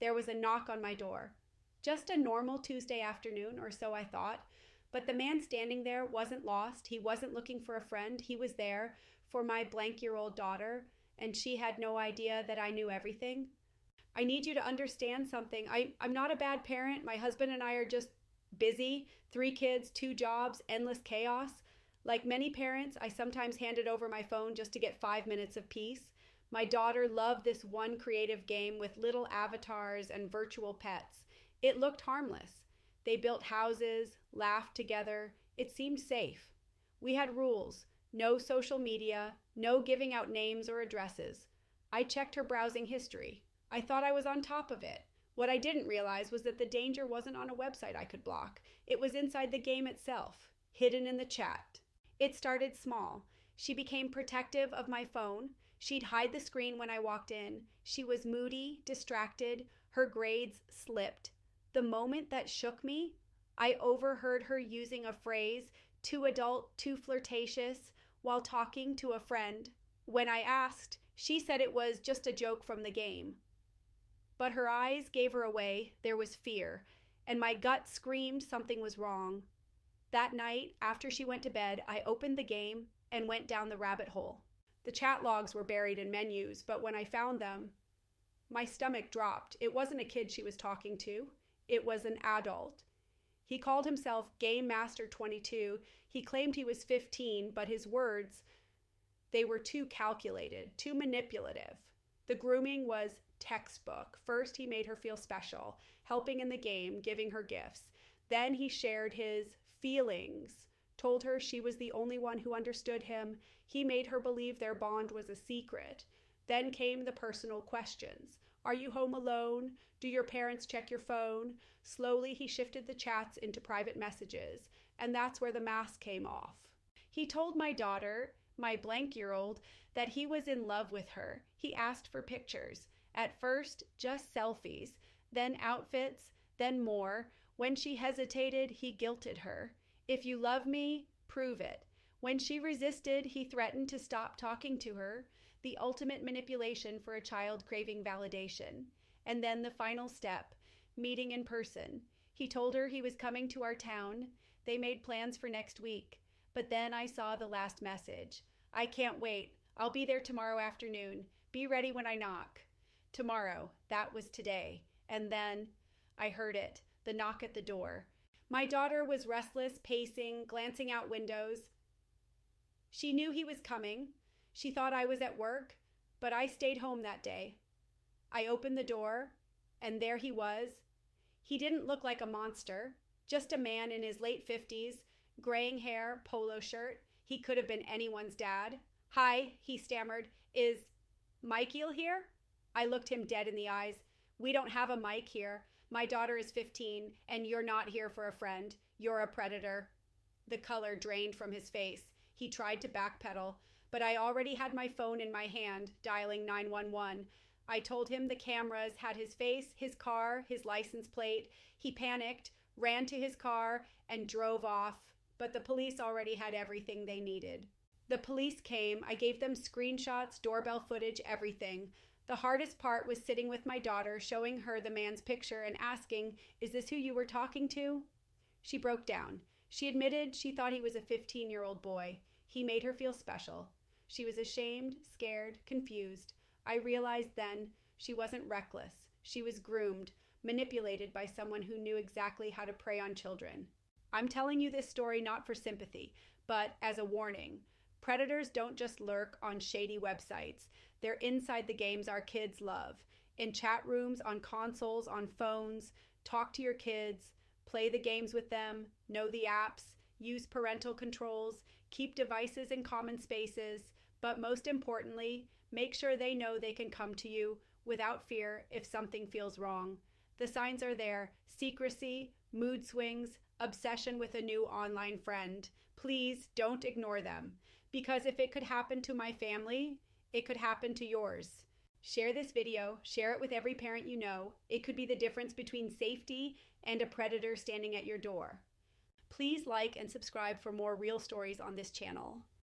there was a knock on my door. Just a normal Tuesday afternoon, or so I thought. But the man standing there wasn't lost. He wasn't looking for a friend. He was there for my blank-year-old daughter, and she had no idea that I knew everything. I need you to understand something. I'm not a bad parent. My husband and I are just busy. 3 kids, 2 jobs, endless chaos. Like many parents, I sometimes handed over my phone just to get 5 minutes of peace. My daughter loved this one creative game with little avatars and virtual pets. It looked harmless. They built houses, laughed together. It seemed safe. We had rules: no social media, no giving out names or addresses. I checked her browsing history. I thought I was on top of it. What I didn't realize was that the danger wasn't on a website I could block. It was inside the game itself, hidden in the chat. It started small. She became protective of my phone. She'd hide the screen when I walked in. She was moody, distracted. Her grades slipped. The moment that shook me, I overheard her using a phrase, too adult, too flirtatious, while talking to a friend. When I asked, she said it was just a joke from the game. But her eyes gave her away. There was fear, and my gut screamed something was wrong. That night, after she went to bed, I opened the game and went down the rabbit hole. The chat logs were buried in menus, but when I found them, my stomach dropped. It wasn't a kid she was talking to. It was an adult. He called himself Game Master 22. He claimed he was 15, but his words, they were too calculated, too manipulative. The grooming was textbook. First, he made her feel special, helping in the game, giving her gifts. Then he shared his feelings, told her she was the only one who understood him. He made her believe their bond was a secret. Then came the personal questions. Are you home alone? Do your parents check your phone? Slowly, he shifted the chats into private messages, and that's where the mask came off. He told my daughter, my blank-year-old, that he was in love with her. He asked for pictures. At first, just selfies, then outfits, then more. When she hesitated, he guilted her. If you love me, prove it. When she resisted, he threatened to stop talking to her, the ultimate manipulation for a child craving validation. And then the final step, meeting in person. He told her he was coming to our town. They made plans for next week. But then I saw the last message. I can't wait. I'll be there tomorrow afternoon. Be ready when I knock. Tomorrow, that was today. And then I heard it, the knock at the door. My daughter was restless, pacing, glancing out windows. She knew he was coming. She thought I was at work, but I stayed home that day. I opened the door, and there he was. He didn't look like a monster, just a man in his late 50s, graying hair, polo shirt. He could have been anyone's dad. Hi, he stammered. Is Michael here? I looked him dead in the eyes. We don't have a Mike here. My daughter is 15, and you're not here for a friend. You're a predator. The color drained from his face. He tried to backpedal, but I already had my phone in my hand, dialing 911. I told him the cameras had his face, his car, his license plate. He panicked, ran to his car, and drove off, but the police already had everything they needed. The police came. I gave them screenshots, doorbell footage, everything. The hardest part was sitting with my daughter, showing her the man's picture and asking, "Is this who you were talking to?" She broke down. She admitted she thought he was a 15-year-old boy. He made her feel special. She was ashamed, scared, confused. I realized then she wasn't reckless. She was groomed, manipulated by someone who knew exactly how to prey on children. I'm telling you this story not for sympathy, but as a warning. Predators don't just lurk on shady websites. They're inside the games our kids love. In chat rooms, on consoles, on phones. Talk to your kids. Play the games with them. Know the apps. Use parental controls. Keep devices in common spaces. But most importantly, make sure they know they can come to you without fear if something feels wrong. The signs are there: secrecy, mood swings, obsession with a new online friend. Please don't ignore them, because if it could happen to my family, it could happen to yours. Share this video, share it with every parent you know. It could be the difference between safety and a predator standing at your door. Please like and subscribe for more real stories on this channel.